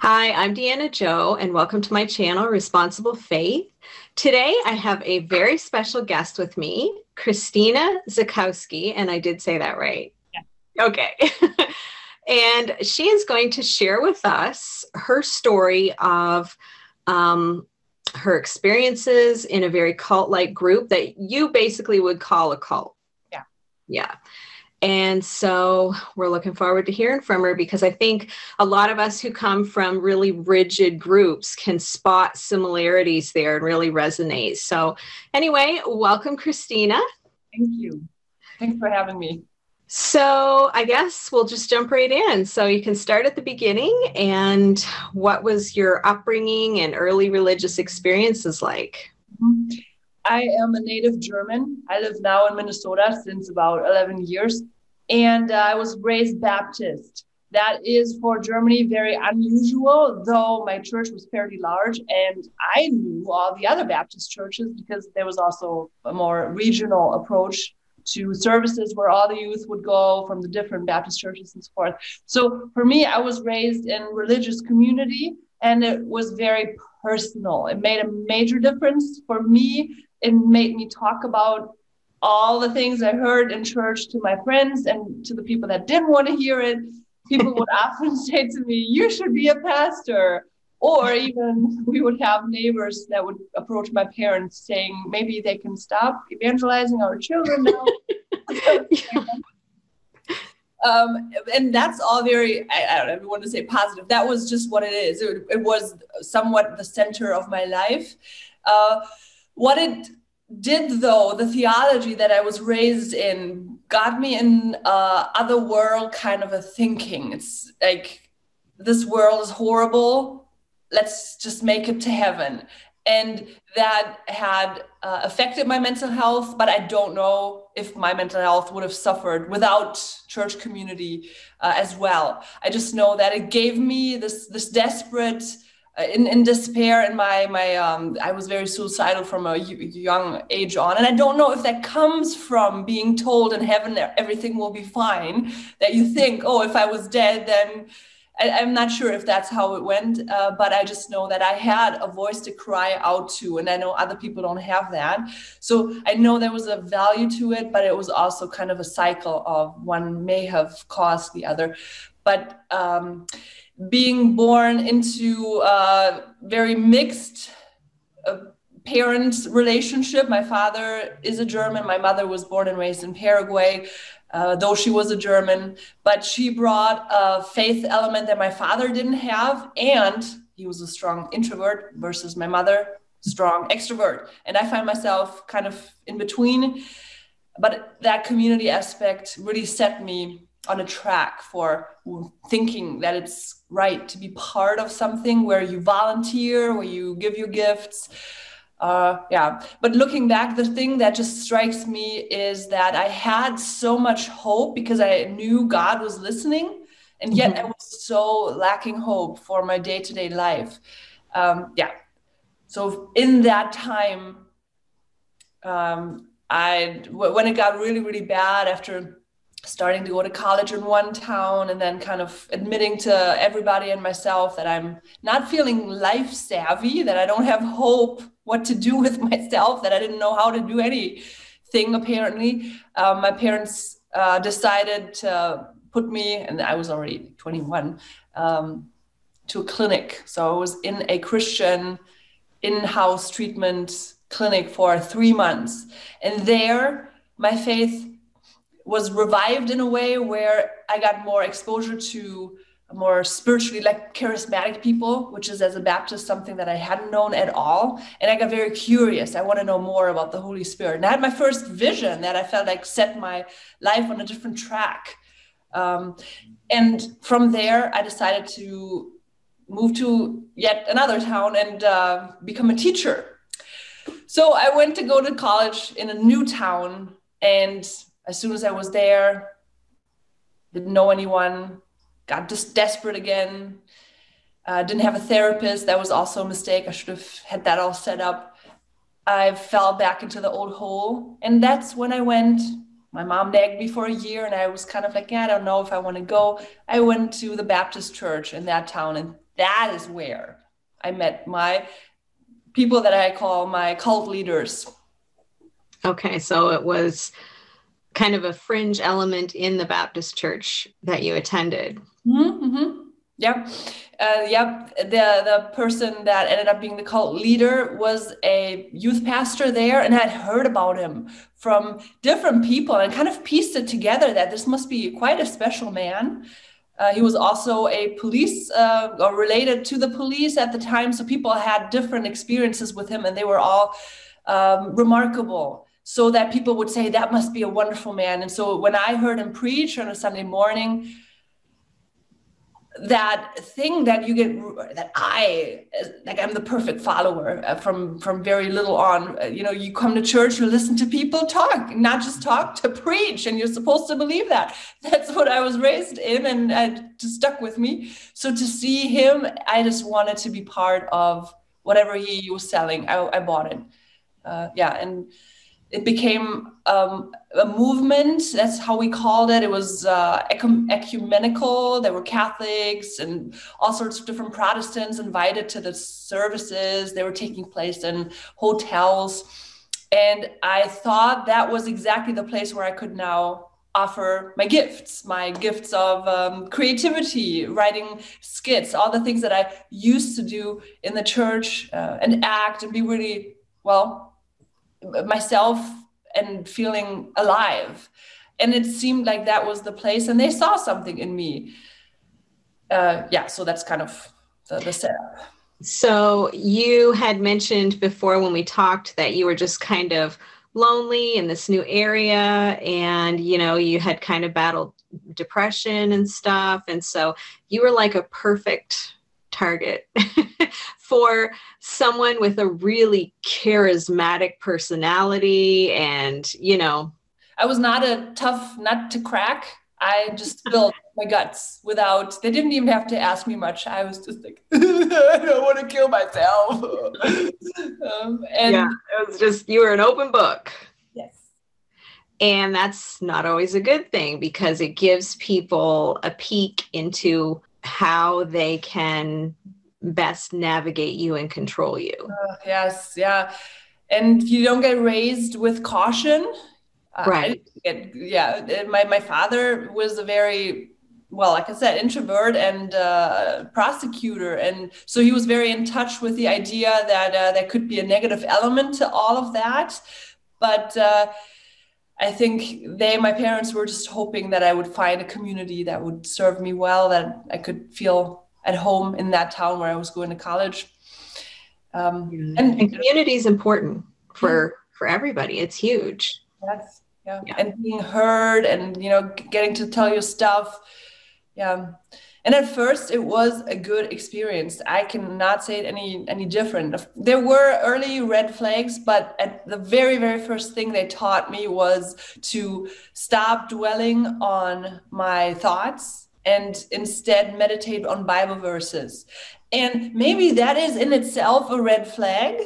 Hi, I'm Deanna Joe, and welcome to my channel, Responsible Faith. Today, I have a very special guest with me, Christina Zakowski, and I did say that right. Yeah. Okay. And she is going to share with us her story of her experiences in a very cult-like group that you basically would call a cult. Yeah. Yeah. And so we're looking forward to hearing from her because I think a lot of us who come from really rigid groups can spot similarities there and really resonate. So anyway, welcome, Christina. Thank you. Thanks for having me. So I guess we'll just jump right in. So you can start at the beginning. And what was your upbringing and early religious experiences like? I am a native German. I live now in Minnesota since about 11 years, and I was raised Baptist. That is for Germany very unusual, though my church was fairly large, and I knew all the other Baptist churches because there was also a more regional approach to services where all the youth would go from the different Baptist churches and so forth. So for me, I was raised in religious community, and it was very personal. It made a major difference for me. It made me talk about all the things I heard in church to my friends and to the people that didn't want to hear it. People would often say to me, "You should be a pastor." Or even we would have neighbors that would approach my parents saying, maybe they can stop evangelizing our children now. And that's all very, I don't ever want to say positive. That was just what it is. It was somewhat the center of my life. What it did, though, the theology that I was raised in got me in other world kind of a thinking. It's like, this world is horrible. Let's just make it to heaven. And that had affected my mental health, but I don't know if my mental health would have suffered without church community as well. I just know that it gave me this desperate, in despair, and I was very suicidal from a young age on, and I don't know if that comes from being told in heaven that everything will be fine. That you think, oh, if I was dead, then. I'm not sure if that's how it went, but I just know that I had a voice to cry out to, and I know other people don't have that. So I know there was a value to it, but it was also kind of a cycle of one may have caused the other. But being born into a very mixed parent relationship, my father is a German, my mother was born and raised in Paraguay. Though she was a German, but she brought a faith element that my father didn't have, and he was a strong introvert versus my mother, strong extrovert. And I find myself kind of in between, but that community aspect really set me on a track for thinking that it's right to be part of something where you volunteer, where you give your gifts. But looking back, the thing that just strikes me is that I had so much hope because I knew God was listening, and yet I was so lacking hope for my day-to-day life. So in that time, when it got really, really bad after starting to go to college in one town and then kind of admitting to everybody and myself that I'm not feeling life savvy, that I don't have hope what to do with myself, that I didn't know how to do anything apparently. My parents decided to put me, and I was already 21, to a clinic. So I was in a Christian in-house treatment clinic for 3 months. And there, my faith was revived in a way where I got more exposure to more spiritually like charismatic people, which is, as a Baptist, something that I hadn't known at all. And I got very curious. I want to know more about the Holy Spirit. And I had my first vision that I felt like set my life on a different track. And from there, I decided to move to yet another town and become a teacher. So I went to go to college in a new town, and as soon as I was there, didn't know anyone, got just desperate again, didn't have a therapist. That was also a mistake. I should have had that all set up. I fell back into the old hole. And that's when I went. My mom nagged me for a year, and I was kind of like, yeah, I don't know if I want to go. I went to the Baptist church in that town, and that is where I met my people that I call my cult leaders. Okay, so it was kind of a fringe element in the Baptist church that you attended. Mm-hmm, mm-hmm. Yeah. The person that ended up being the cult leader was a youth pastor there, and I had heard about him from different people and kind of pieced it together that this must be quite a special man. He was also a police or related to the police at the time. So people had different experiences with him, and they were all remarkable. So that people would say, that must be a wonderful man. And so when I heard him preach on a Sunday morning, that thing that you get, that I'm the perfect follower from very little on. You come to church, you listen to people talk, not just talk, to preach, and you're supposed to believe that. That's what I was raised in, and it just stuck with me. So to see him, I just wanted to be part of whatever he was selling. I bought it. And it became a movement. That's how we called it. It was ecumenical. There were Catholics and all sorts of different Protestants invited to the services. They were taking place in hotels. And I thought that was exactly the place where I could now offer my gifts of creativity, writing skits, all the things that I used to do in the church, and act and be really, myself and feeling alive. And it seemed like that was the place, and they saw something in me. So that's kind of the setup. So you had mentioned before when we talked that you were just kind of lonely in this new area, and you had kind of battled depression and stuff, and so you were like a perfect target for someone with a really charismatic personality. And I was not a tough nut to crack. I just spilled my guts they didn't even have to ask me much. I was just like, I don't want to kill myself. It was just, you were an open book. Yes. And that's not always a good thing, because it gives people a peek into how they can best navigate you and control you. Yes. Yeah. And you don't get raised with caution. Right. My father was a very, like I said, introvert and prosecutor. And so he was very in touch with the idea that there could be a negative element to all of that. But I think my parents were just hoping that I would find a community that would serve me well, that I could feel at home in that town where I was going to college. And community is important for everybody. It's huge. Yes. Yeah. And being heard and, getting to tell your stuff. Yeah. And at first it was a good experience. I cannot say it any different. There were early red flags, but at the very, very first thing they taught me was to stop dwelling on my thoughts and instead meditate on Bible verses. And maybe that is in itself a red flag.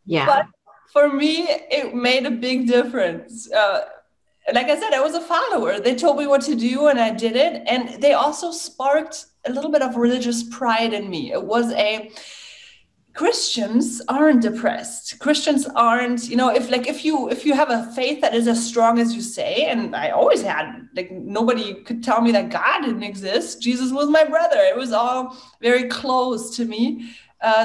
Yeah. But for me, it made a big difference. Like I said, I was a follower. They told me what to do and I did it. And they also sparked a little bit of religious pride in me. It was Christians aren't depressed. Christians aren't, if you have a faith that is as strong as you say, and I always had, nobody could tell me that God didn't exist. Jesus was my brother. It was all very close to me.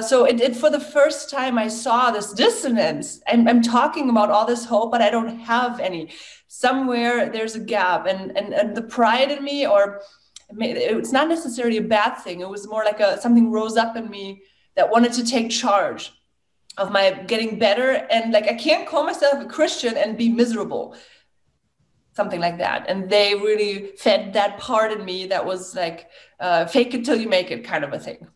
So it for the first time I saw this dissonance. I'm talking about all this hope, but I don't have any. Somewhere there's a gap, and the pride in me, or it's not necessarily a bad thing. It was more like something rose up in me that wanted to take charge of my getting better. And I can't call myself a Christian and be miserable. Something like that. And they really fed that part in me that was fake it till you make it kind of a thing.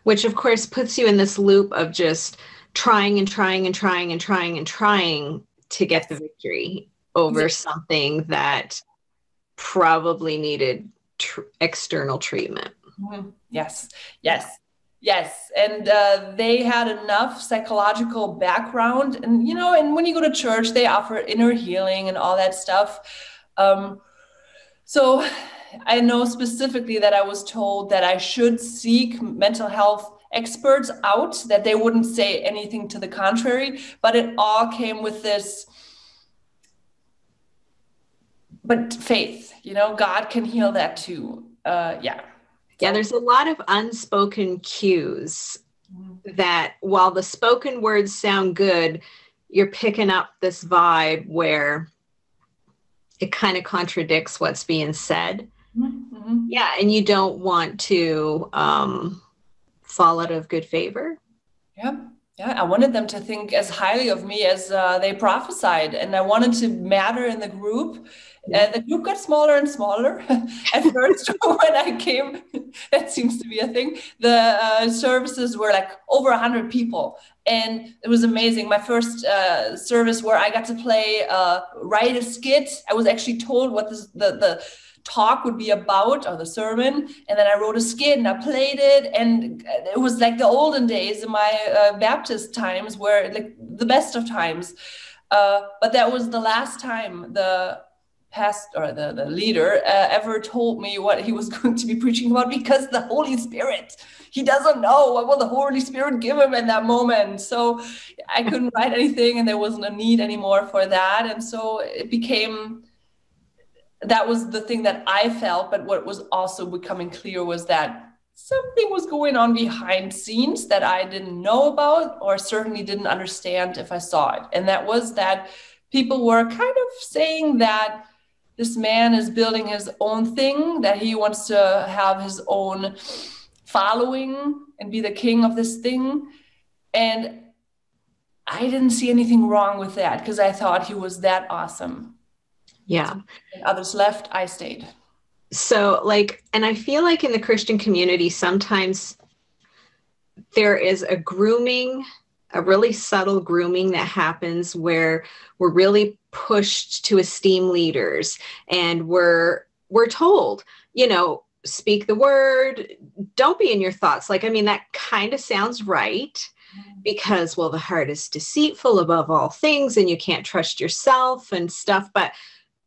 Which of course puts you in this loop of just trying and trying and trying and trying and trying to get the victory over something that probably needed external treatment. Mm-hmm. Yes. And they had enough psychological background, and and when you go to church, they offer inner healing and all that stuff. So I know specifically that I was told that I should seek mental health experts out, that they wouldn't say anything to the contrary, but it all came with this, but faith, God can heal that too. Yeah. Yeah, there's a lot of unspoken cues that while the spoken words sound good, you're picking up this vibe where it kind of contradicts what's being said. Mm-hmm. Yeah, and you don't want to fall out of good favor. Yeah. I wanted them to think as highly of me as they prophesied, and I wanted to matter in the group. The group got smaller and smaller. At first, when I came, that seems to be a thing. The services were like over 100 people, and it was amazing. My first service where I got to play, write a skit. I was actually told what the talk would be about, or the sermon, and then I wrote a skit and I played it, and it was like the olden days in my Baptist times, where like the best of times, but that was the last time the pastor or the leader ever told me what he was going to be preaching about, because the Holy Spirit, he doesn't know what will the Holy Spirit give him in that moment. So I couldn't write anything, and there wasn't a need anymore for that, and so it became, that was the thing that I felt. But what was also becoming clear was that something was going on behind scenes that I didn't know about, or certainly didn't understand if I saw it. And that was that people were kind of saying that this man is building his own thing, that he wants to have his own following and be the king of this thing. And I didn't see anything wrong with that, because I thought he was that awesome. Yeah. And others left, I stayed. So and I feel like in the Christian community, sometimes there is a grooming, a really subtle grooming that happens where we're really pushed to esteem leaders, and we're told, speak the word, don't be in your thoughts. That kind of sounds right, because, well, the heart is deceitful above all things, and you can't trust yourself and stuff. But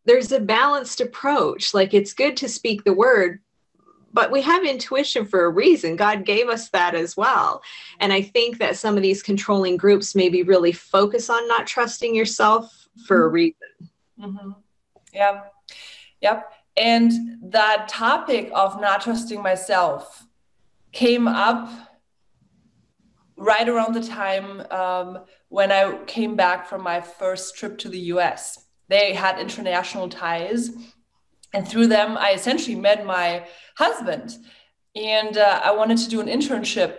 there's a balanced approach. It's good to speak the word, but we have intuition for a reason. God gave us that as well. And I think that some of these controlling groups maybe really focus on not trusting yourself for a reason. Mm-hmm. Yeah. Yep. And that topic of not trusting myself came up right around the time when I came back from my first trip to the US. They had international ties, and through them, I essentially met my husband. And I wanted to do an internship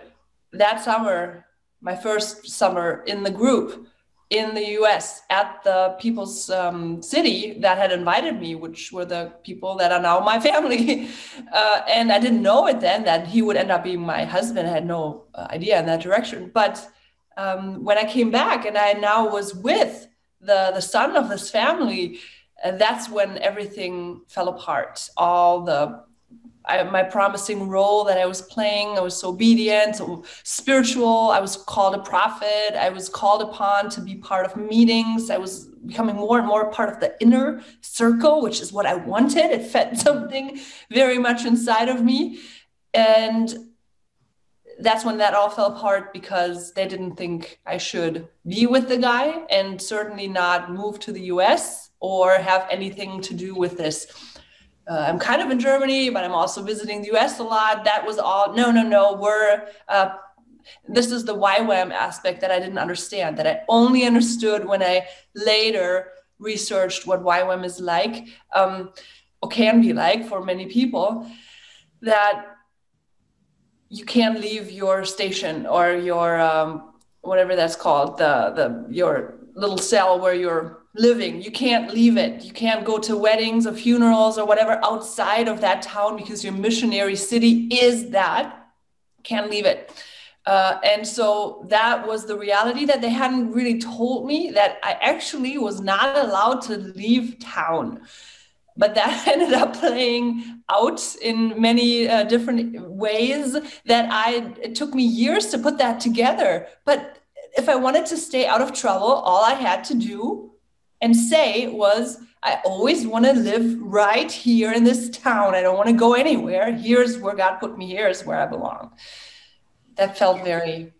that summer, my first summer in the group in the US, at the people's city that had invited me, which were the people that are now my family. And I didn't know it then that he would end up being my husband. I had no idea in that direction. But when I came back and I now was with the son of this family, that's when everything fell apart. My promising role that I was playing, I was so obedient, so spiritual. I was called a prophet. I was called upon to be part of meetings. I was becoming more and more part of the inner circle, which is what I wanted. It fed something very much inside of me. And that's when that all fell apart, because they didn't think I should be with the guy, and certainly not move to the US or have anything to do with this. I'm kind of in Germany, but I'm also visiting the US a lot. That was all, no, this is the YWAM aspect that I didn't understand, that I only understood when I later researched what YWAM is like, or can be like for many people, that you can't leave your station or your whatever that's called, your little cell where you're living. You can't leave it. You can't go to weddings or funerals or whatever outside of that town, because your missionary city is that. Can't leave it. And so that was the reality, that they hadn't really told me, that I actually was not allowed to leave town. But that ended up playing out in many different ways that it took me years to put that together. But if I wanted to stay out of trouble, all I had to do and say was, I always want to live right here in this town. I don't want to go anywhere. Here's where God put me. Here's where I belong. That felt very...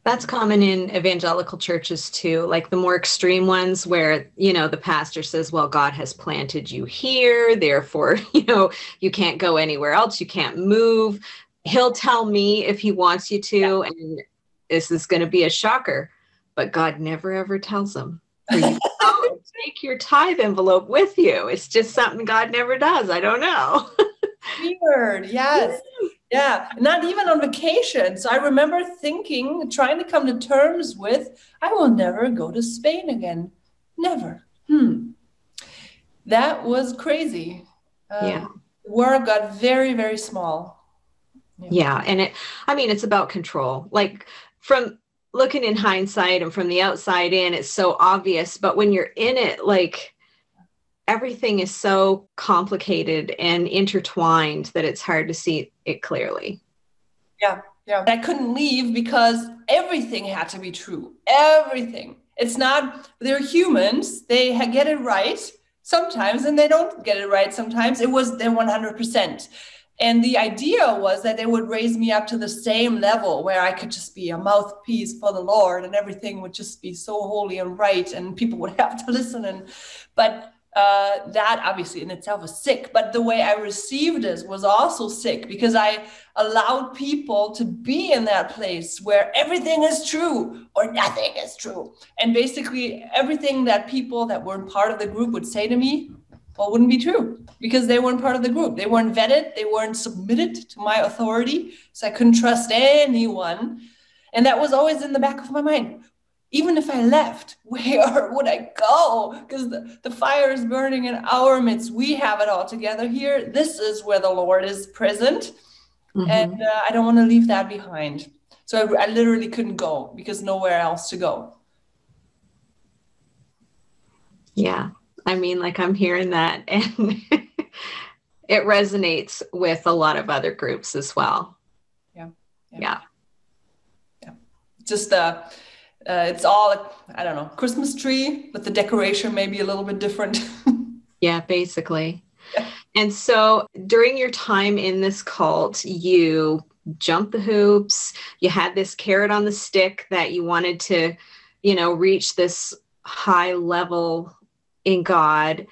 That's common in evangelical churches too, like the more extreme ones where, the pastor says, well, God has planted you here, therefore, you can't go anywhere else, you can't move. He'll tell me if he wants you to, and this is going to be a shocker, but God never ever tells him for you to take your tithe envelope with you. It's just something God never does. I don't know. Weird. Yes. Yeah, not even on vacation. So I remember trying to come to terms with, I will never go to Spain again. Never. That was crazy. Yeah. The world got very, very small. Yeah. And it's about control. Like from looking in hindsight and from the outside in, it's so obvious. But when you're in it, like everything is so complicated and intertwined that it's hard to see it clearly. Yeah. I couldn't leave because everything had to be true. Everything. It's not, they're humans. They get it right sometimes and they don't get it right sometimes. It was their 100%. And the idea was that they would raise me up to the same level where I could just be a mouthpiece for the Lord and everything would just be so holy and right and people would have to listen. But that obviously in itself is sick, but the way I received it was also sick because I allowed people to be in that place where everything is true or nothing is true. And basically everything that people that weren't part of the group would say to me, well, wouldn't be true because they weren't part of the group. They weren't vetted. They weren't submitted to my authority. So I couldn't trust anyone. And that was always in the back of my mind. Even if I left, where would I go? Because the fire is burning in our midst. We have it all together here. This is where the Lord is present. Mm-hmm. And I don't want to leave that behind. So I literally couldn't go because nowhere else to go. Yeah. I'm hearing that and it resonates with a lot of other groups as well. Yeah. Just it's all, I don't know, Christmas tree, but the decoration may be a little bit different. Yeah, basically. Yeah. And so during your time in this cult, you jumped the hoops, you had this carrot on the stick that you wanted to, reach this high level in God,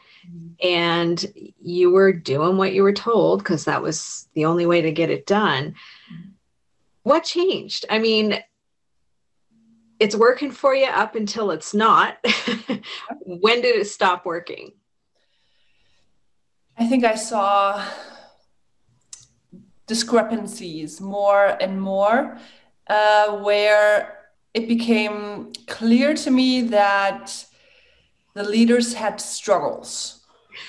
and you were doing what you were told because that was the only way to get it done. What changed? It's working for you up until it's not. When did it stop working? I think I saw discrepancies more and more, where it became clear to me that the leaders had struggles.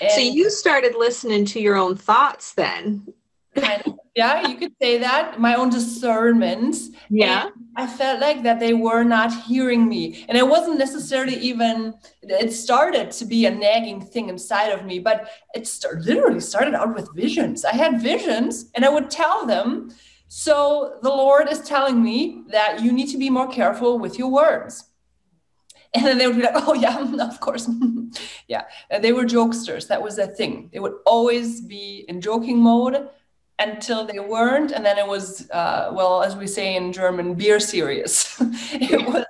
So you started listening to your own thoughts then. Kind of, yeah, you could say that. My own discernment. Yeah. And I felt like that they were not hearing me. And it wasn't necessarily even, it started to be a nagging thing inside of me, but it literally started out with visions. I had visions and I would tell them, so the Lord is telling me that you need to be more careful with your words. And then they would be like, oh yeah, of course. Yeah, they were jokesters. That was their thing. They would always be in joking mode until they weren't. And then it was, as we say in German, beer serious. It was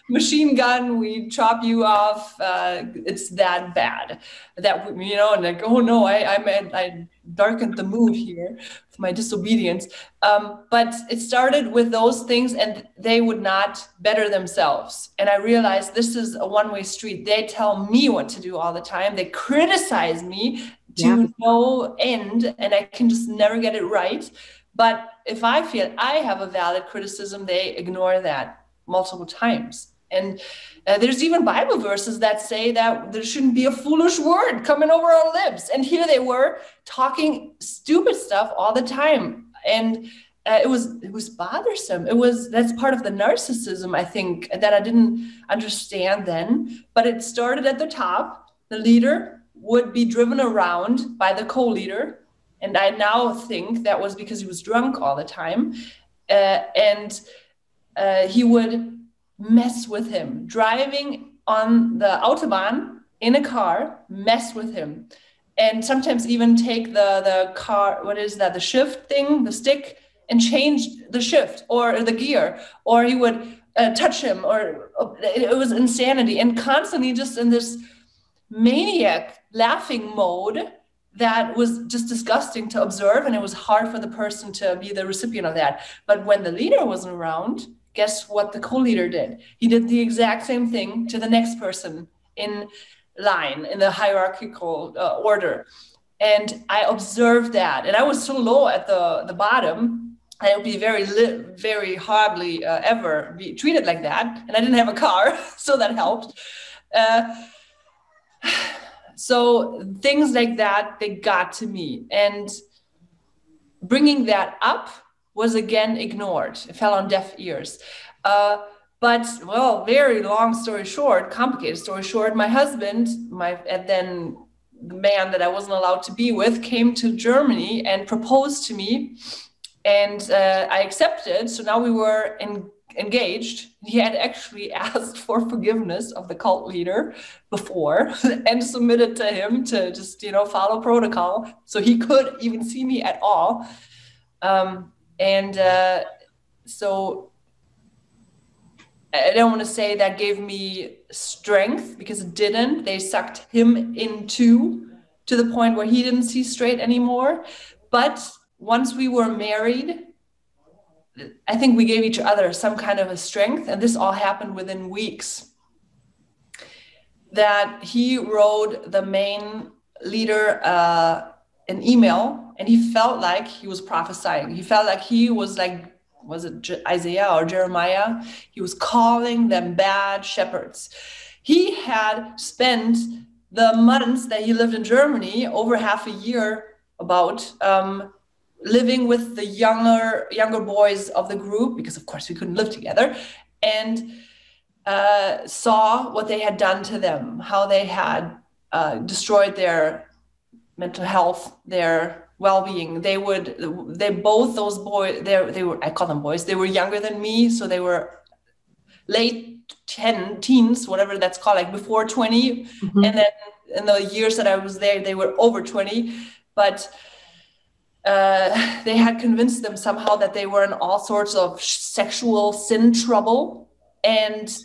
machine gun, we chop you off. It's that bad. That, and like, oh no, I darkened the mood here with my disobedience. But it started with those things and they would not better themselves. And I realized this is a one-way street. They tell me what to do all the time. They criticize me to no end, and I can just never get it right. But if I feel I have a valid criticism, they ignore that multiple times. And there's even Bible verses that say that there shouldn't be a foolish word coming over our lips. And here they were talking stupid stuff all the time. And it was bothersome. That's part of the narcissism, I think, that I didn't understand then. But it started at the top. The leader would be driven around by the co-leader. And I now think that was because he was drunk all the time. And he would mess with him, driving on the Autobahn in a car, mess with him, and sometimes even take the car, what is that, the shift thing, the stick, and change the shift or the gear, or he would touch him, or it was insanity, and constantly just in this maniac laughing mode that was just disgusting to observe, and it was hard for the person to be the recipient of that. But when the leader wasn't around, guess what the co-leader did? He did the exact same thing to the next person in line, in the hierarchical order. And I observed that, and I was so low at the bottom, I would be very hardly ever be treated like that. And I didn't have a car, so that helped. So things like that, they got to me. And bringing that up was again ignored. It fell on deaf ears. But, well, very long story short, complicated story short, my husband, and then the man that I wasn't allowed to be with, came to Germany and proposed to me. And I accepted. So now we were engaged. He had actually asked for forgiveness of the cult leader before and submitted to him to just, follow protocol so he could even see me at all. So I don't want to say that gave me strength, because it didn't. They sucked him to the point where he didn't see straight anymore. But once we were married, I think we gave each other some kind of a strength, and this all happened within weeks. That he wrote the main leader an email, and he felt like he was prophesying. He felt like he was like, was it Isaiah or Jeremiah? He was calling them bad shepherds. He had spent the months that he lived in Germany, over half a year about, living with the younger boys of the group, because of course we couldn't live together, and saw what they had done to them, how they had destroyed their mental health, their well-being. They both those boys, they were, I call them boys, they were younger than me, so they were late teens, whatever that's called, like before 20. Mm-hmm. And then in the years that I was there, they were over 20, but they had convinced them somehow that they were in all sorts of sexual sin trouble, and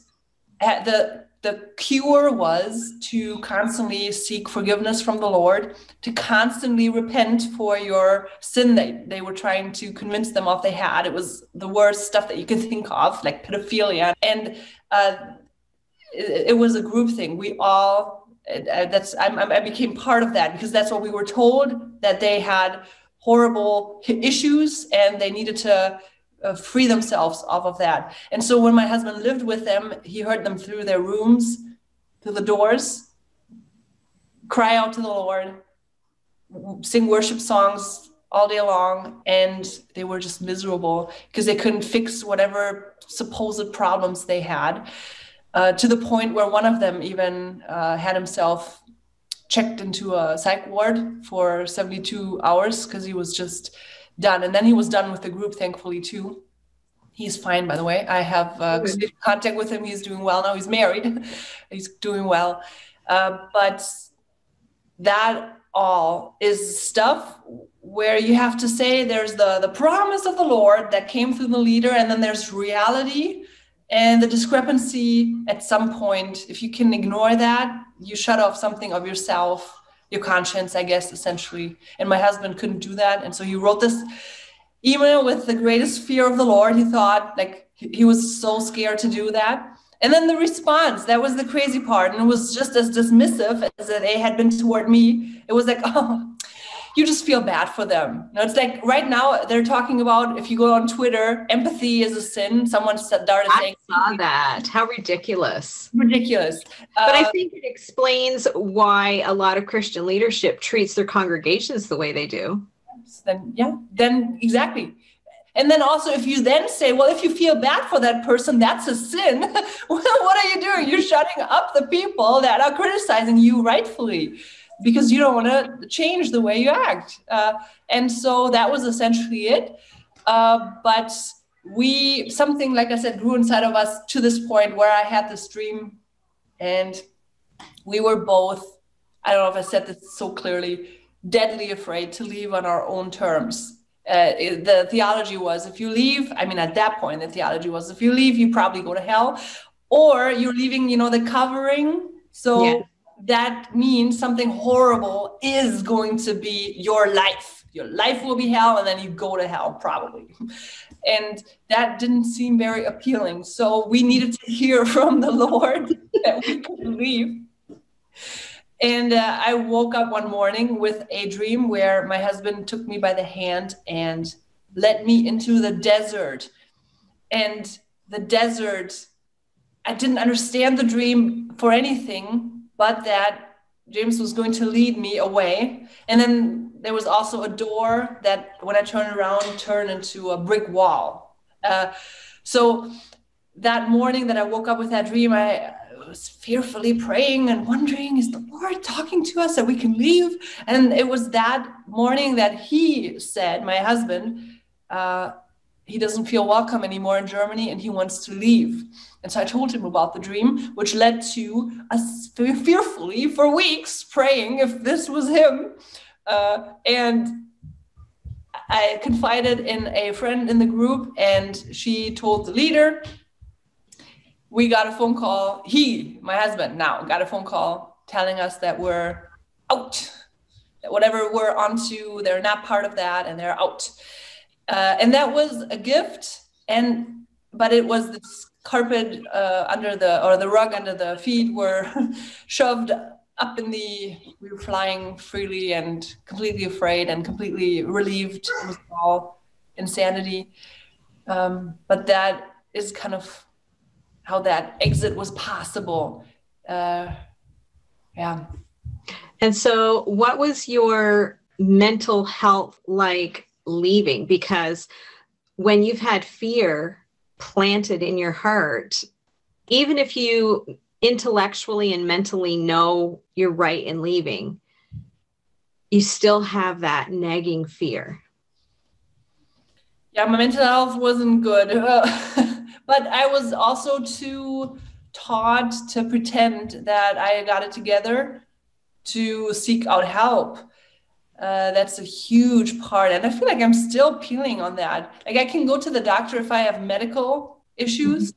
the cure was to constantly seek forgiveness from the Lord, to constantly repent for your sin that they were trying to convince them of they had. It was the worst stuff that you could think of, like pedophilia. And it was a group thing. We all, I became part of that, because that's what we were told, that they had horrible issues and they needed to free themselves off of that. And so when my husband lived with them, he heard them through their rooms, through the doors, cry out to the Lord, sing worship songs all day long, and they were just miserable because they couldn't fix whatever supposed problems they had, to the point where one of them even had himself checked into a psych ward for 72 hours because he was just done. And then he was done with the group, thankfully, too. He's fine, by the way. I have contact with him. He's doing well now. He's married. He's doing well. But that all is stuff where you have to say there's the promise of the Lord that came through the leader, and then there's reality and the discrepancy at some point. If you can ignore that, you shut off something of yourself, your conscience, I guess, essentially. And my husband couldn't do that. And so he wrote this email with the greatest fear of the Lord. He thought, like, he was so scared to do that. And then the response, that was the crazy part. And it was just as dismissive as they had been toward me. It was like, oh, you just feel bad for them. You know, it's like right now they're talking about, if you go on Twitter, empathy is a sin. Someone started saying, I saw that. How ridiculous. Ridiculous. But I think it explains why a lot of Christian leadership treats their congregations the way they do. Then exactly. And then also, if you then say, well, if you feel bad for that person, that's a sin. What are you doing? You're shutting up the people that are criticizing you rightfully, because you don't want to change the way you act. And so that was essentially it. But something, like I said, grew inside of us to this point where I had this dream And we were both, I don't know if I said this so clearly, deadly afraid to leave on our own terms. The theology was, if you leave, I mean, at that point, the theology was, if you leave, you probably go to hell, or you're leaving, the covering. So that means something horrible is going to be your life. Your life will be hell, and then you go to hell, probably. And that didn't seem very appealing. So we needed to hear from the Lord that we could leave. And I woke up one morning with a dream where my husband took me by the hand and led me into the desert. And the desert, I didn't understand the dream for anything, but that James was going to lead me away. And then there was also a door that, when I turned around, turned into a brick wall. So that morning that I woke up with that dream, I was fearfully praying and wondering, is the Lord talking to us that we can leave? And it was that morning that he said, my husband, he doesn't feel welcome anymore in Germany and he wants to leave. And so I told him about the dream, which led to us fearfully for weeks praying if this was him. And I confided in a friend in the group, and she told the leader. We got a phone call. My husband now got a phone call telling us that we're out, that whatever we're onto, they're not part of that, and they're out. And that was a gift, but it was this carpet the rug under the feet were shoved up we were flying freely and completely afraid and completely relieved. It was all insanity. But that is kind of how that exit was possible. Yeah. And so what was your mental health like leaving? Because when you've had fear planted in your heart, even if you intellectually and mentally know you're right in leaving, you still have that nagging fear. Yeah, my mental health wasn't good. But I was also too taught to pretend that I got it together to seek out help. That's a huge part. And I feel like I'm still peeling on that. Like, I can go to the doctor if I have medical issues.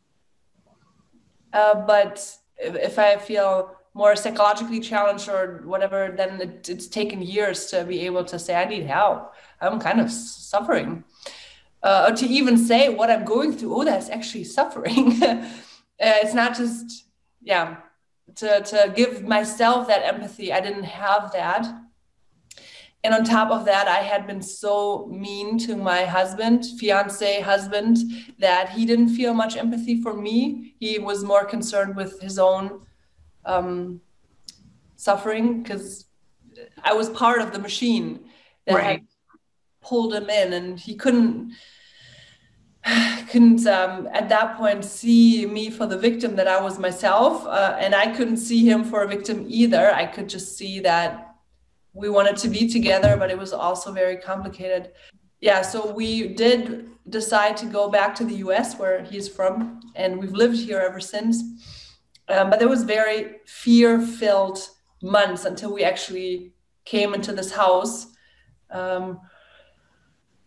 But if I feel more psychologically challenged or whatever, then it's taken years to be able to say, I need help. I'm kind of suffering. Or to even say what I'm going through, that's actually suffering. It's not just, to give myself that empathy. I didn't have that. And on top of that, I had been so mean to my fiance husband, that he didn't feel much empathy for me. He was more concerned with his own suffering, because I was part of the machine that had pulled him in, and he couldn't at that point see me for the victim that I was myself, and I couldn't see him for a victim either. I could just see that we wanted to be together, but it was also very complicated. Yeah, so we did decide to go back to the US, where he's from, and we've lived here ever since. But there was very fear-filled months until we actually came into this house. There's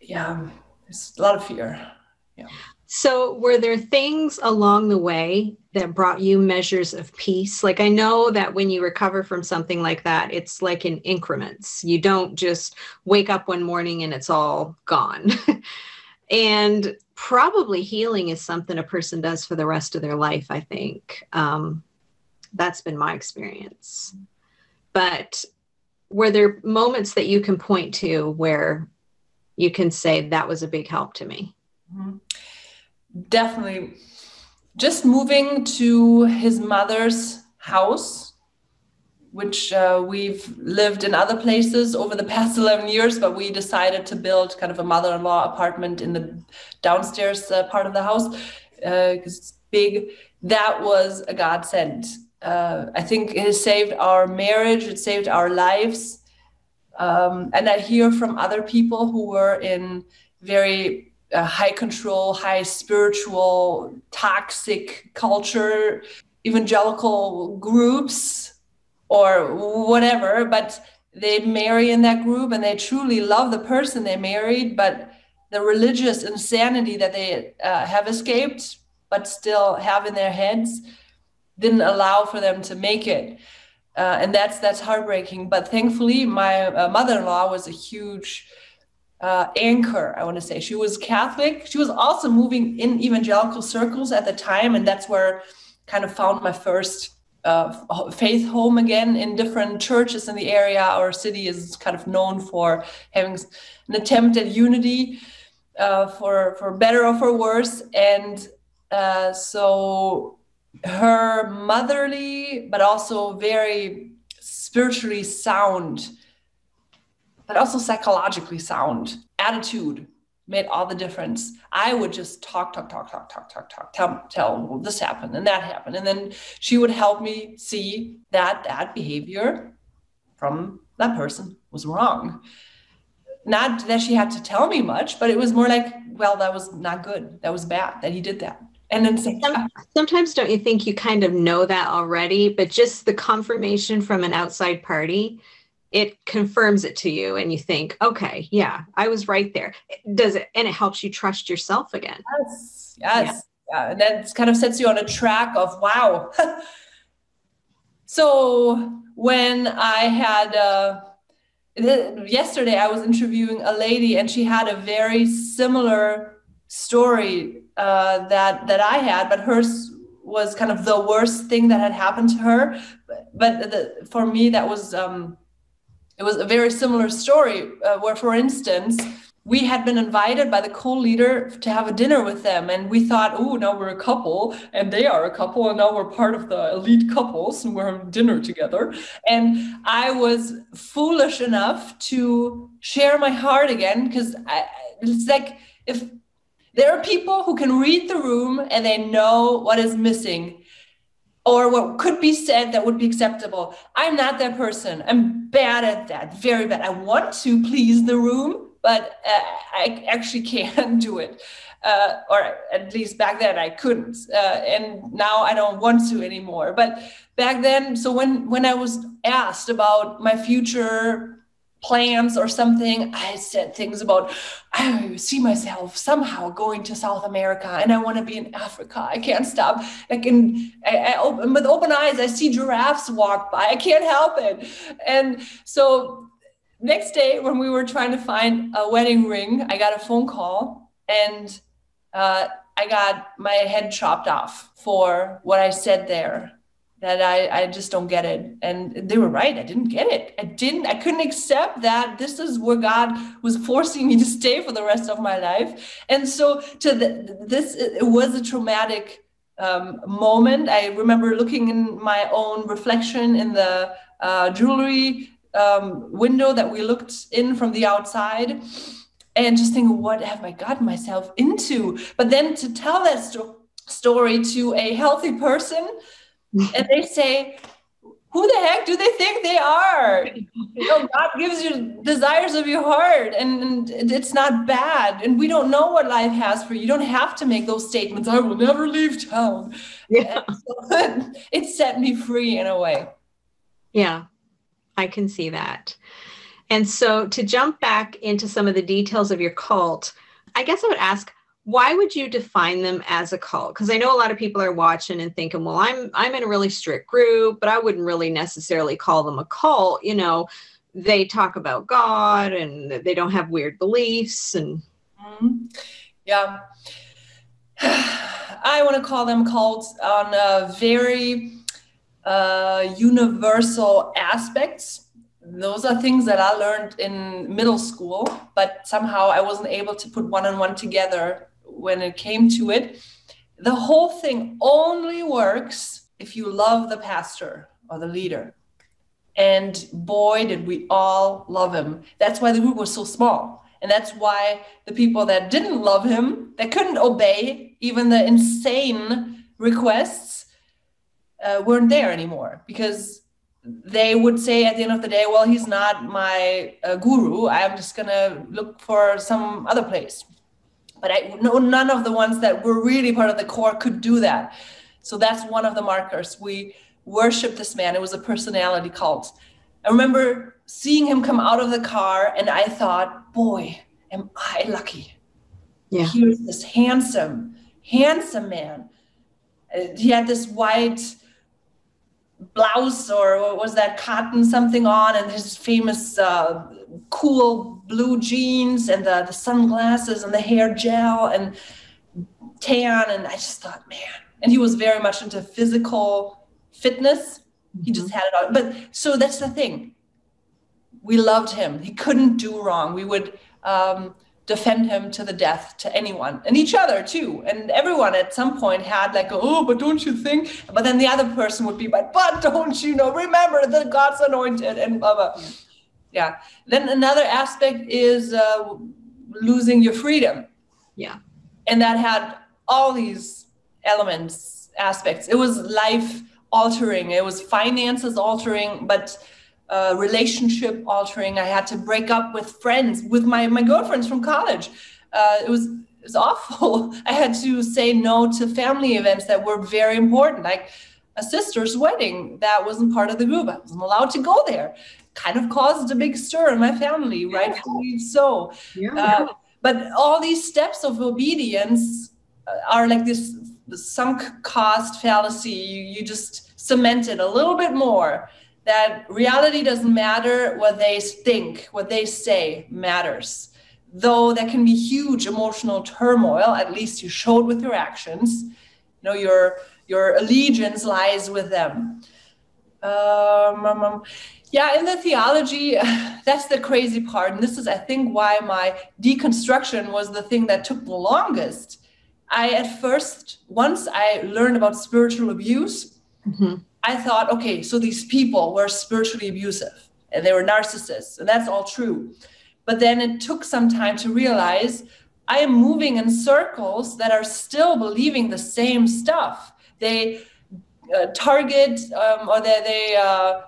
a lot of fear. Yeah. So were there things along the way that brought you measures of peace? Like, I know that when you recover from something like that, it's like in increments. You don't just wake up one morning and it's all gone. And probably healing is something a person does for the rest of their life, I think. That's been my experience. But were there moments that you can point to where you can say that was a big help to me? Mm-hmm. Definitely. Just moving to his mother's house, which we've lived in other places over the past 11 years, but we decided to build kind of a mother-in-law apartment in the downstairs part of the house, because it's big. That was a godsend. I think it has saved our marriage. It saved our lives. And I hear from other people who were in very high control, high spiritual, toxic culture, evangelical groups or whatever, but they marry in that group and they truly love the person they married, but the religious insanity that they have escaped but still have in their heads didn't allow for them to make it. And that's heartbreaking. But thankfully, my mother-in-law was a huge anchor, I want to say. She was Catholic. She was also moving in evangelical circles at the time, and that's where I kind of found my first faith home again in different churches in the area. Our city is kind of known for having an attempt at unity, for better or for worse. And so her motherly, but also very spiritually sound, but also psychologically sound attitude made all the difference. I would just talk, tell well, this happened and that happened. And then she would help me see that that behavior from that person was wrong. Not that she had to tell me much, but it was more like, well, that was not good. That was bad that he did that. And then say, sometimes don't you think you kind of know that already, but just the confirmation from an outside party, it confirms it to you and you think, okay, yeah, I was right there. Does it? And it helps you trust yourself again. Yes. Yeah. And that kind of sets you on a track of, wow. So when I had, yesterday I was interviewing a lady and she had a very similar story that I had, but hers was kind of the worst thing that had happened to her. But for me, that was, it was a very similar story where, for instance, we had been invited by the co-leader to have a dinner with them. And we thought, oh, now we're a couple and they are a couple. And now we're part of the elite couples and we're having dinner together. And I was foolish enough to share my heart again, because it's like, if there are people who can read the room and they know what is missing or what could be said that would be acceptable. I'm not that person. I'm bad at that, very bad. I want to please the room, but I actually can't do it. Or at least back then I couldn't. And now I don't want to anymore. But back then, so when I was asked about my future plans or something, I said things about, I see myself somehow going to South America and I want to be in Africa. I can't stop. I open with open eyes, I see giraffes walk by. I can't help it. And so next day when we were trying to find a wedding ring, I got a phone call and I got my head chopped off for what I said there. That I just don't get it. And they were right. I didn't get it. I couldn't accept that this is where God was forcing me to stay for the rest of my life. And so it was a traumatic moment. I remember looking in my own reflection in the jewelry window that we looked in from the outside and just thinking, what have I gotten myself into? But then to tell that story to a healthy person, and they say, who the heck do they think they are? God gives you desires of your heart and it's not bad. And we don't know what life has for you. You don't have to make those statements. I will never leave town. Yeah. So it set me free in a way. Yeah, I can see that. And so to jump back into some of the details of your cult, I guess I would ask, why would you define them as a cult? Because I know a lot of people are watching and thinking, well, I'm in a really strict group, but I wouldn't really necessarily call them a cult. You know, they talk about God and they don't have weird beliefs. And yeah, I want to call them cults on very universal aspects. Those are things that I learned in middle school, but somehow I wasn't able to put one and one together when it came to it. The whole thing only works if you love the pastor or the leader. And boy, did we all love him. That's why the group was so small. And that's why the people that didn't love him, that couldn't obey even the insane requests, weren't there anymore, because they would say at the end of the day, well, he's not my guru. I'm just going to look for some other place. But I know none of the ones that were really part of the core could do that. So that's one of the markers. We worship this man. It was a personality cult. I remember seeing him come out of the car, and I thought, boy, am I lucky. Yeah. Here's this handsome man. He had this white blouse, or what was that, cotton something on, and his famous cool blue jeans, and the sunglasses, and the hair gel, and tan. And I just thought, man. And he was very much into physical fitness. He just had it all. But so that's the thing. We loved him. He couldn't do wrong. We would defend him to the death, to anyone, and each other too. And everyone at some point had like, oh, but don't you think? But then the other person would be, but don't you know, remember the God's anointed, and blah, blah. Yeah. Then another aspect is losing your freedom. Yeah. And that had all these elements, aspects. It was life altering. It was finances altering, but relationship altering. I had to break up with friends, with my girlfriends from college. It was awful. I had to say no to family events that were very important, like a sister's wedding that wasn't part of the group. I wasn't allowed to go there. Kind of caused a big stir in my family, rightfully so. Yeah. But all these steps of obedience are like this sunk cost fallacy. You just cement it a little bit more. That reality doesn't matter, what they think, what they say matters. Though there can be huge emotional turmoil, at least you showed with your actions. You know, your allegiance lies with them. Yeah, in the theology, that's the crazy part. And this is, I think, why my deconstruction was the thing that took the longest. At first, once I learned about spiritual abuse, I thought, okay, so these people were spiritually abusive and they were narcissists, and that's all true. But then it took some time to realize I am moving in circles that are still believing the same stuff. They target, or they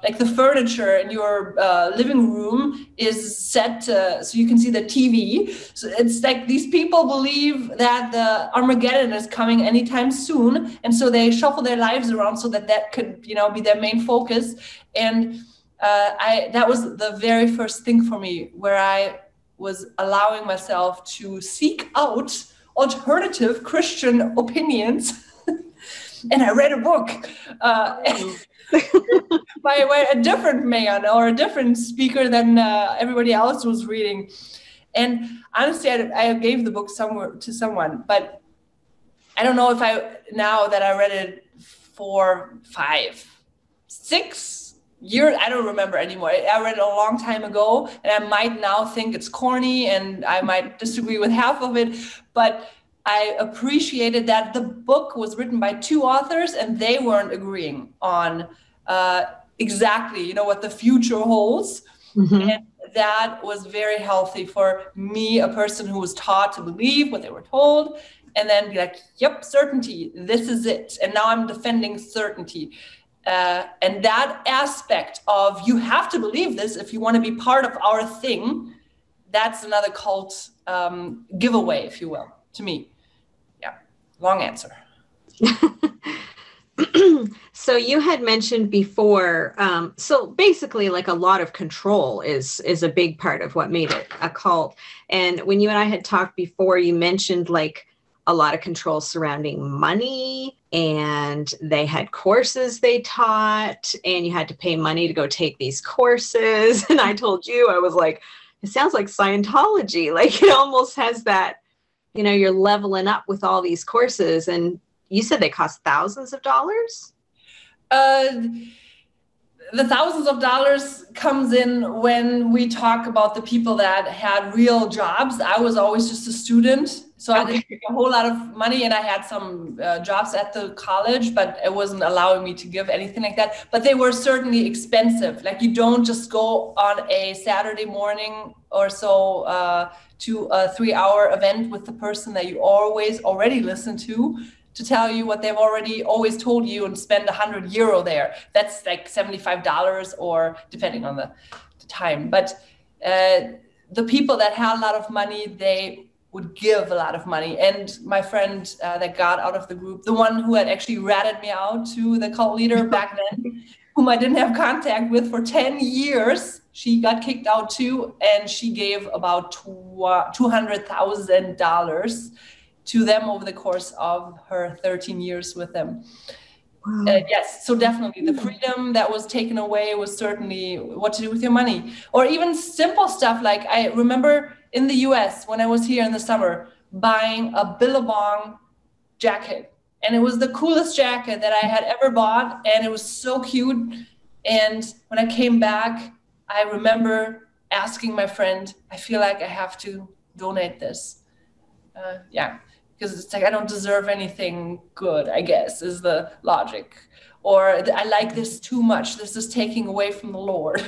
like the furniture in your living room is set so you can see the TV. So it's like these people believe that the Armageddon is coming anytime soon, and so they shuffle their lives around so that could, you know, be their main focus. And that was the very first thing for me, where I was allowing myself to seek out alternative Christian opinions. And I read a book by a different man or a different speaker than everybody else was reading. And honestly, I gave the book to someone, but I don't know if now that I read it 4, 5, 6 years, I don't remember anymore. I read it a long time ago, and I might now think it's corny, and I might disagree with half of it, but I appreciated that the book was written by 2 authors, and they weren't agreeing on exactly, you know, what the future holds. And that was very healthy for me, a person who was taught to believe what they were told, and then be like, yep, certainty, this is it. And now I'm defending certainty. And that aspect of, you have to believe this if you want to be part of our thing, that's another cult giveaway, if you will, to me. Yeah, long answer. So you had mentioned before, so basically like a lot of control is a big part of what made it a cult. And when you and I had talked before, you mentioned like a lot of control surrounding money, and they had courses they taught, and you had to pay money to go take these courses. And I told you, I was like, it sounds like Scientology. Like it almost has that, you know, you're leveling up with all these courses. And you said they cost thousands of dollars? The thousands of dollars comes in when we talk about the people that had real jobs. I was always just a student, so I didn't make a whole lot of money, and I had some jobs at the college, but it wasn't allowing me to give anything like that. But they were certainly expensive. Like you don't just go on a Saturday morning or so to a 3-hour event with the person that you already listen to tell you what they've already always told you and spend €100 there. That's like $75, or depending on the time. But the people that had a lot of money, they would give a lot of money. And my friend that got out of the group, the one who had actually ratted me out to the cult leader back then, whom I didn't have contact with for 10 years, she got kicked out too. And she gave about $200,000 to them over the course of her 13 years with them. Wow. Yes, so definitely the freedom that was taken away was certainly what to do with your money. Or even simple stuff like I remember in the US when I was here in the summer buying a Billabong jacket. And it was the coolest jacket that I had ever bought. And it was so cute. And when I came back, I remember asking my friend, I feel like I have to donate this. Because it's like, I don't deserve anything good, I guess, is the logic. Or I like this too much. This is taking away from the Lord.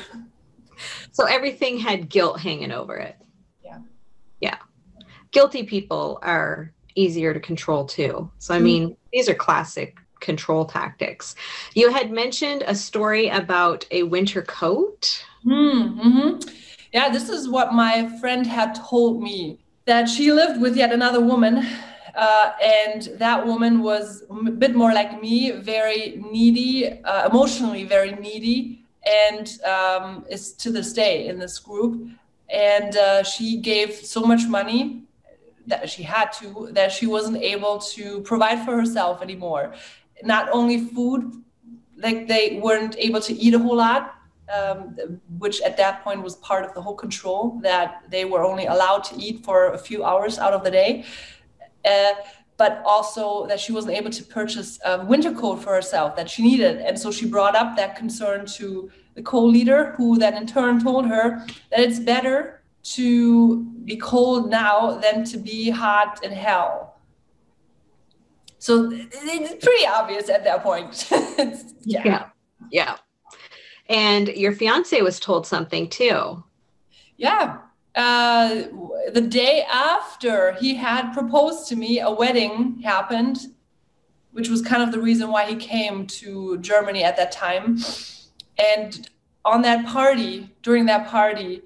So everything had guilt hanging over it. Yeah. Yeah. Guilty people are easier to control too. So, I mean, these are classic control tactics. You had mentioned a story about a winter coat. Mm-hmm. Yeah, this is what my friend had told me, that she lived with yet another woman. And that woman was a bit more like me, very needy, emotionally very needy, and is to this day in this group. And she gave so much money that she had to, that she wasn't able to provide for herself anymore. Not only food, like they weren't able to eat a whole lot, which at that point was part of the whole control, that they were only allowed to eat for a few hours out of the day. But also that she wasn't able to purchase a winter coat for herself that she needed. And so she brought up that concern to the co-leader, who then in turn told her that it's better to be cold now than to be hot in hell. So it's pretty obvious at that point. Yeah. And your fiance was told something too. Yeah. The day after he had proposed to me, a wedding happened, which was kind of the reason why he came to Germany at that time. And on that party, during that party,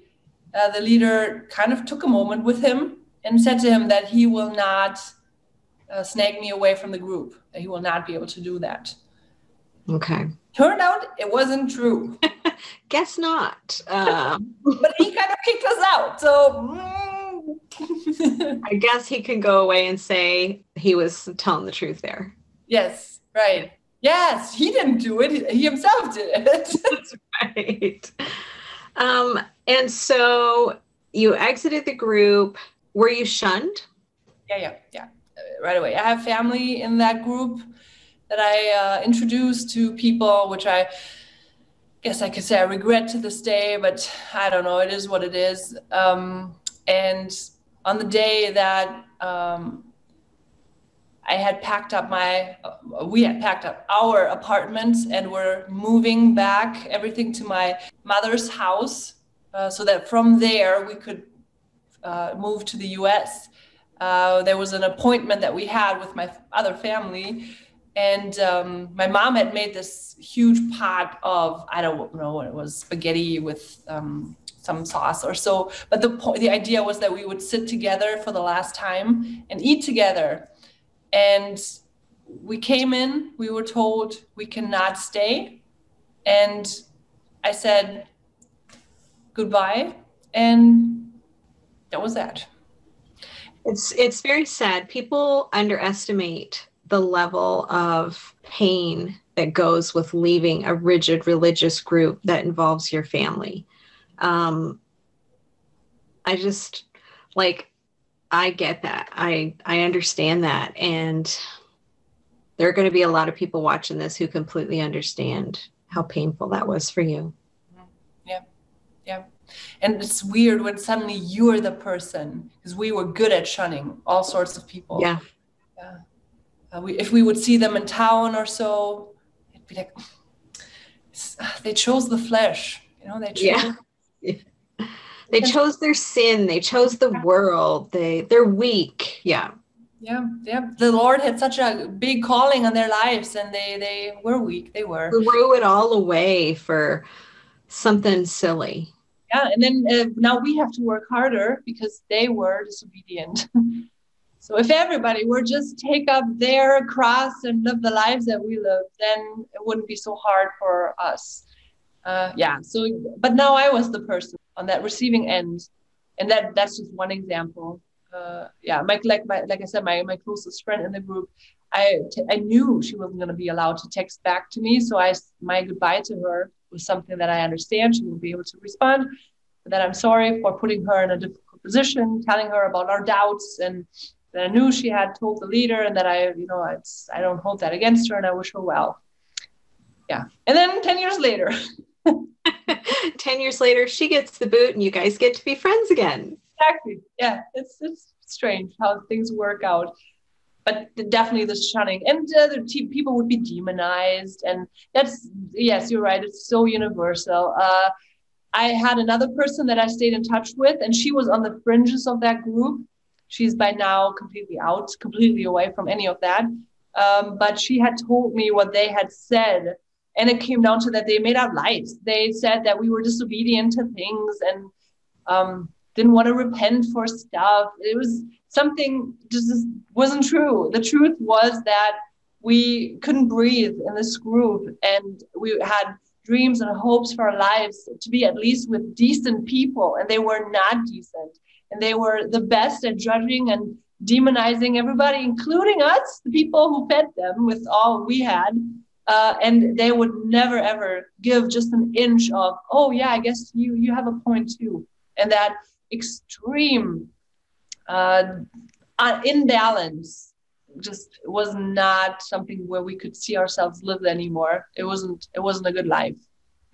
the leader kind of took a moment with him and said to him that he will not snag me away from the group, that he will not be able to do that. Okay. Turned out it wasn't true. Guess not. But he kind of kicked us out. So I guess he can go away and say he was telling the truth there. Yes, right. Yes, he didn't do it. He himself did it. That's right. And so you exited the group. Were you shunned? Yeah. Right away. I have family in that group that I introduced to people, which I guess I could say I regret to this day, but I don't know. It is what it is. And on the day that we had packed up our apartment and were moving back everything to my mother's house, so that from there we could move to the US. There was an appointment that we had with my other family. And my mom had made this huge pot of, I don't know what it was, spaghetti with some sauce or so. But the idea was that we would sit together for the last time and eat together. And we came in, we were told we cannot stay. And I said goodbye. And that was that. It's very sad. People underestimate the level of pain that goes with leaving a rigid religious group that involves your family. I get that. I understand that. And there are going to be a lot of people watching this who completely understand how painful that was for you. Yeah. And it's weird when suddenly you're the person, because we were good at shunning all sorts of people. Yeah. If we would see them in town or so, it'd be like, they chose the flesh, they chose. Yeah. They chose their sin. They chose the world. They're weak. Yeah. Yeah. The Lord had such a big calling on their lives, and they were weak. They were. Threw it all away for something silly. Yeah, and then now we have to work harder because they were disobedient. So if everybody were just take up their cross and live the lives that we live, then it wouldn't be so hard for us. Yeah. So, but now I was the person on that receiving end, and that's just one example. Yeah, like I said, my closest friend in the group, I knew she wasn't going to be allowed to text back to me, so my goodbye to her was something that I understand she will be able to respond. But that I'm sorry for putting her in a difficult position, telling her about our doubts, and that I knew she had told the leader, and that I don't hold that against her, and I wish her well. Yeah, and then 10 years later. 10 years later, she gets the boot and you guys get to be friends again. Exactly. Yeah, it's strange how things work out. But definitely the shunning, and the people would be demonized. And yes, you're right. It's so universal. I had another person that I stayed in touch with, and she was on the fringes of that group. She's by now completely away from any of that. But she had told me what they had said. And it came down to that they made out lies. They said that we were disobedient to things and didn't want to repent for stuff. It was something just wasn't true. The truth was that we couldn't breathe in this group, and we had dreams and hopes for our lives to be at least with decent people, and they were not decent. And they were the best at judging and demonizing everybody, including us, the people who fed them with all we had. And they would never, ever give just an inch of, oh, yeah, I guess you have a point too. And that extreme imbalance just was not something where we could see ourselves live anymore. It wasn't a good life.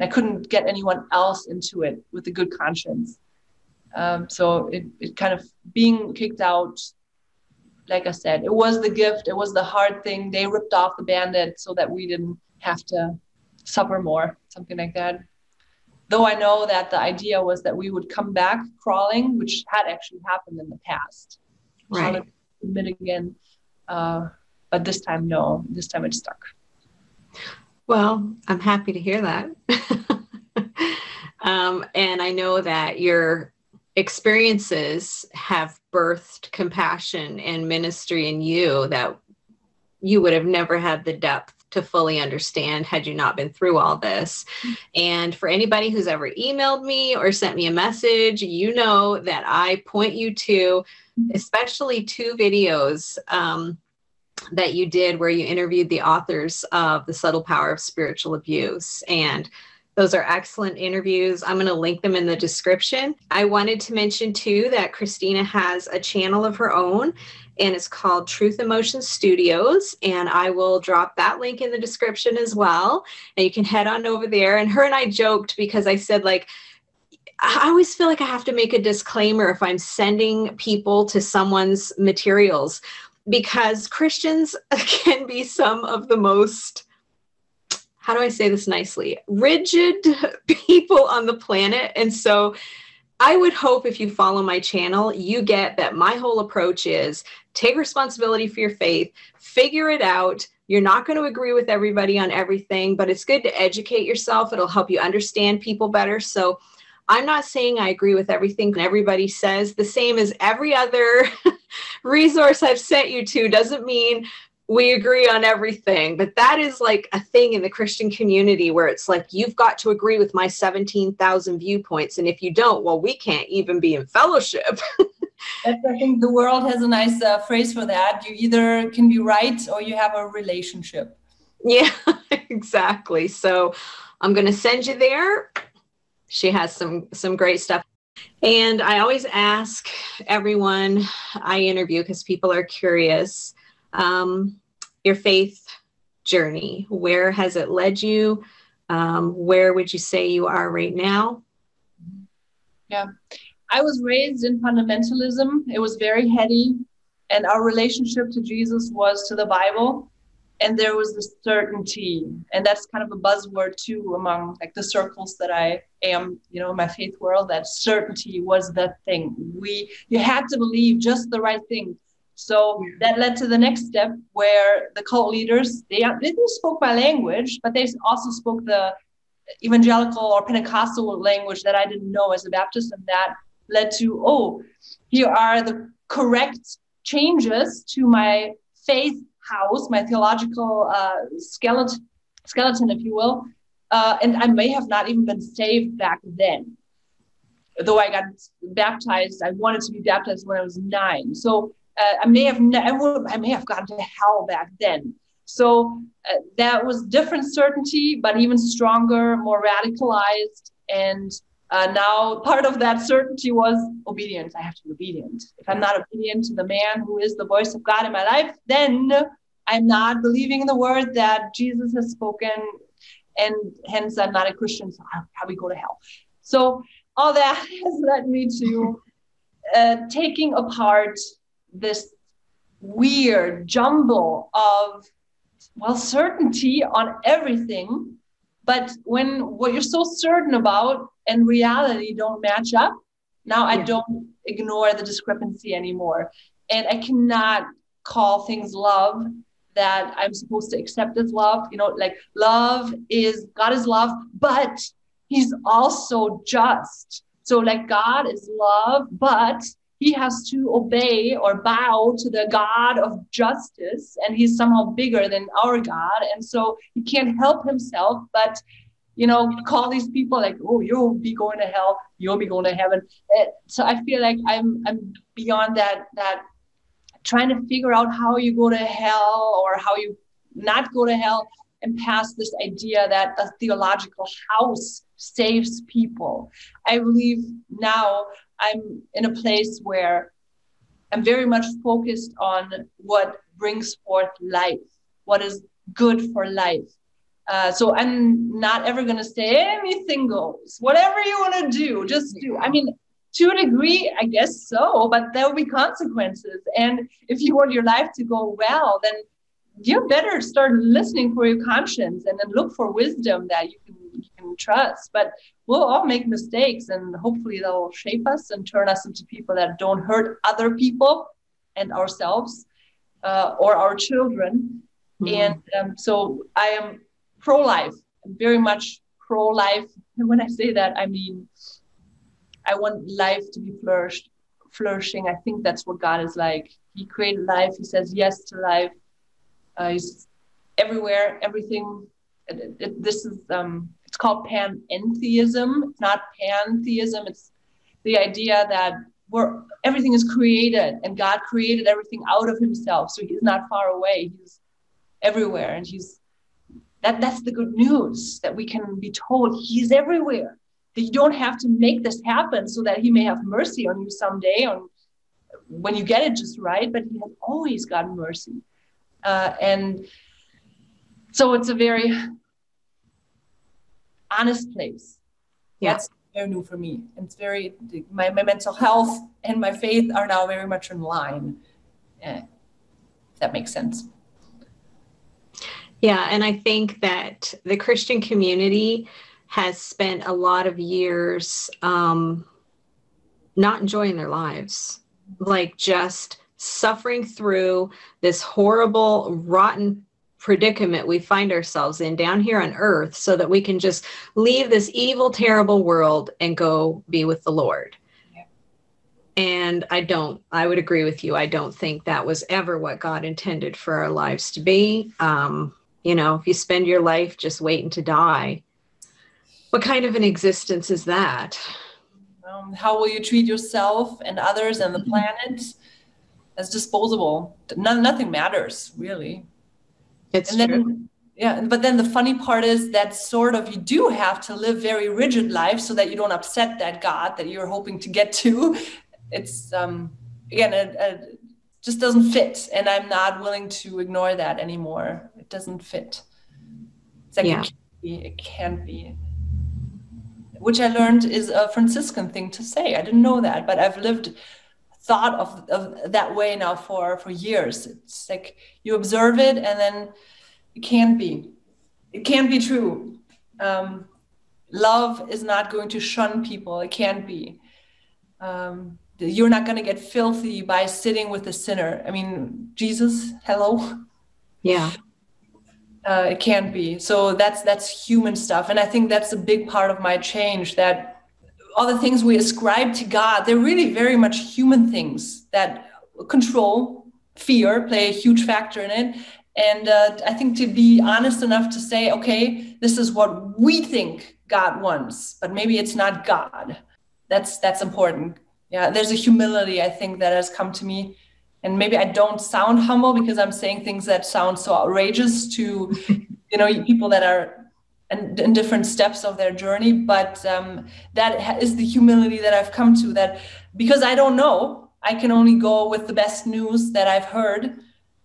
I couldn't get anyone else into it with a good conscience. So it kind of being kicked out, like I said, it was the gift. It was the hard thing. They ripped off the Band-Aid so that we didn't have to suffer more, something like that. Though I know that the idea was that we would come back crawling, which had actually happened in the past. Right. Admit again. But this time, no. This time it stuck. Well, I'm happy to hear that. And I know that your experiences have birthed compassion and ministry in you that you would have never had the depth to fully understand had you not been through all this. And for anybody who's ever emailed me or sent me a message, you know that I point you to especially 2 videos that you did where you interviewed the authors of The Subtle Power of Spiritual Abuse. And those are excellent interviews. I'm going to link them in the description. I wanted to mention too that Christina has a channel of her own, and it's called Truth Emotion Studios. And I will drop that link in the description as well. And you can head on over there. And her and I joked because I said, like, I always feel like I have to make a disclaimer if I'm sending people to someone's materials, because Christians can be some of the most, how do I say this nicely, rigid people on the planet. And so I would hope if you follow my channel, you get that my whole approach is take responsibility for your faith, figure it out. You're not going to agree with everybody on everything, but it's good to educate yourself. It'll help you understand people better. So I'm not saying I agree with everything everybody says. The same as every other resource I've sent you to doesn't mean we agree on everything, but that is like a thing in the Christian community where it's like, you've got to agree with my 17,000 viewpoints. And if you don't, well, we can't even be in fellowship. I think the world has a nice phrase for that. You either can be right or you have a relationship. Yeah, exactly. So I'm going to send you there. She has some great stuff. And I always ask everyone I interview, because people are curious, your faith journey. Where has it led you? Where would you say you are right now? Yeah, I was raised in fundamentalism. It was very heady, and our relationship to Jesus was to the Bible. And there was this certainty, and that's kind of a buzzword too among like the circles that I am, in my faith world. That certainty was the thing. You had to believe just the right thing. So that led to the next step, where the cult leaders, they spoke my language, but they also spoke the evangelical or Pentecostal language that I didn't know as a Baptist, and that led to, oh, here are the correct changes to my faith house, my theological skeleton, if you will. And I may have not even been saved back then. Though I got baptized, I wanted to be baptized when I was 9. So I may have gone to hell back then. So that was different certainty, but even stronger, more radicalized. And now part of that certainty was obedience. I have to be obedient. If I'm not obedient to the man who is the voice of God in my life, then I'm not believing in the word that Jesus has spoken, and hence I'm not a Christian, so I'll probably go to hell. So all that has led me to taking apart this weird jumble of, well, certainty on everything. But when what you're so certain about and reality don't match up, now I don't ignore the discrepancy anymore. And I cannot call things love that I'm supposed to accept as love. You know, like God is love, but he's also just. So like God is love, but he has to obey or bow to the God of justice, and he's somehow bigger than our God. And so he can't help himself but, you know, call these people like, oh, you'll be going to hell, you'll be going to heaven. So I feel like I'm beyond that trying to figure out how you go to hell or how you not go to hell, and past this idea that a theological house saves people. I believe now I'm in a place where I'm very much focused on what brings forth life, what is good for life. So I'm not ever going to say anything goes, whatever you want to do, just do. I mean, to a degree, I guess so, but there will be consequences. And if you want your life to go well, then you better start listening for your conscience and then look for wisdom that you can trust. But we'll all make mistakes, and hopefully they'll shape us and turn us into people that don't hurt other people and ourselves or our children. Mm-hmm. And so I am pro-life, very much pro-life. And when I say that, I mean, I want life to be flourishing. I think that's what God is like. He created life. He says yes to life. He's everywhere, everything. This is it's called panentheism. It's not pantheism. It's the idea that everything is created, and God created everything out of himself. So he's not far away. He's everywhere, and that's the good news, that we can be told he's everywhere. That you don't have to make this happen so that he may have mercy on you someday, when you get it just right. But he has always got mercy. And so it's a very honest place. Yeah. That's very new for me. It's my mental health and my faith are now very much in line. If that makes sense. Yeah. And I think that the Christian community has spent a lot of years not enjoying their lives, like just suffering through this horrible, rotten predicament we find ourselves in down here on earth, so that we can just leave this evil, terrible world and go be with the Lord. Yeah. And I would agree with you. I don't think that was ever what God intended for our lives to be. If you spend your life just waiting to die, what kind of an existence is that? How will you treat yourself and others and the planet? As disposable. Nothing matters, really. It's true. Yeah, but then the funny part is that sort of you do have to live very rigid life so that you don't upset that God that you're hoping to get to. It's again, it just doesn't fit, and I'm not willing to ignore that anymore. It doesn't fit. It's like it can't be. Which I learned is a Franciscan thing to say. I didn't know that, but I've thought of that way now for years. It's like you observe it, and then it can't be true. Love is not going to shun people. It can't be. You're not going to get filthy by sitting with a sinner. I mean, Jesus, hello. Yeah. It can't be. So that's human stuff. And I think that's a big part of my change, that all the things we ascribe to God, they're really very much human things, that control, fear play a huge factor in it. And I think to be honest enough to say, okay, this is what we think God wants, but maybe it's not God. That's important. Yeah, there's a humility, I think, that has come to me. And maybe I don't sound humble because I'm saying things that sound so outrageous to, people that are in different steps of their journey. But that is the humility that I've come to, that because I don't know, I can only go with the best news that I've heard.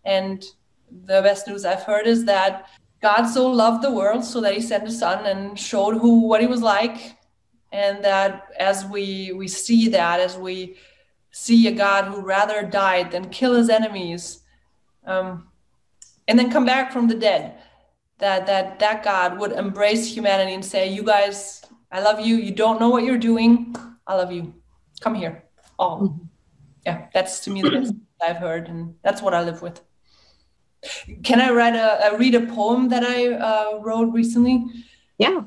And the best news I've heard is that God so loved the world so that he sent his son and showed what he was like. And that as we see that, as we see a God who rather died than kill his enemies, and then come back from the dead, that God would embrace humanity and say, you guys, I love you. You don't know what you're doing. I love you. Come here. All. Mm-hmm. Yeah, that's to me the best I've heard. And that's what I live with. Can I read a poem that I wrote recently? Yeah.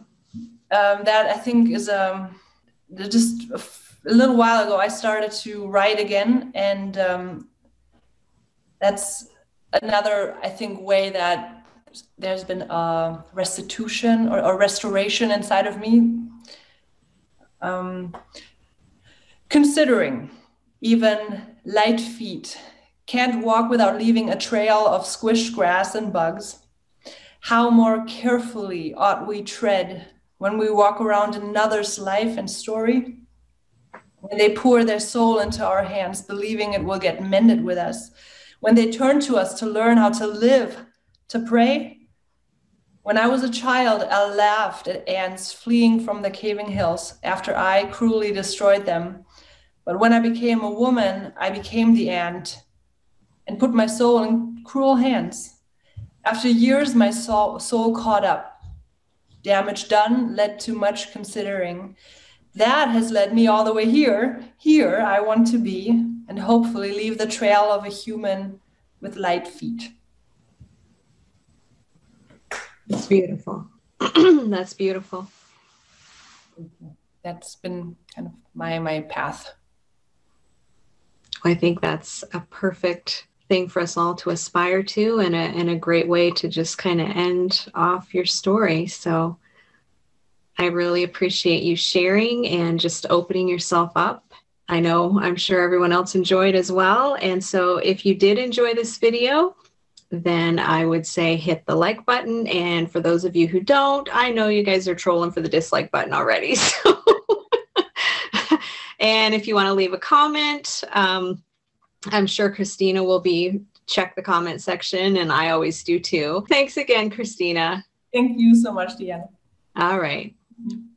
That I think is just a little while ago, I started to write again. And that's another, I think, way that there's been a restitution or restoration inside of me. Considering even light feet can't walk without leaving a trail of squished grass and bugs, how more carefully ought we tread when we walk around another's life and story? When they pour their soul into our hands, believing it will get mended with us. When they turn to us to learn how to live, to pray. When I was a child, I laughed at ants fleeing from the caving hills after I cruelly destroyed them. But when I became a woman, I became the ant and put my soul in cruel hands. After years, my soul caught up. Damage done led to much considering. That has led me all the way here. Here I want to be, and hopefully leave the trail of a human with light feet. That's beautiful. That's beautiful. That's been kind of my path. I think that's a perfect thing for us all to aspire to, and a great way to just kind of end off your story. So I really appreciate you sharing and just opening yourself up. I'm sure everyone else enjoyed as well. And so if you did enjoy this video, then I would say hit the like button. And for those of you who don't, I know you guys are trolling for the dislike button already. So and if you want to leave a comment, I'm sure Christina will check the comment section, and I always do too. Thanks again, Christina. Thank you so much, Deanna. All right. Mm-hmm.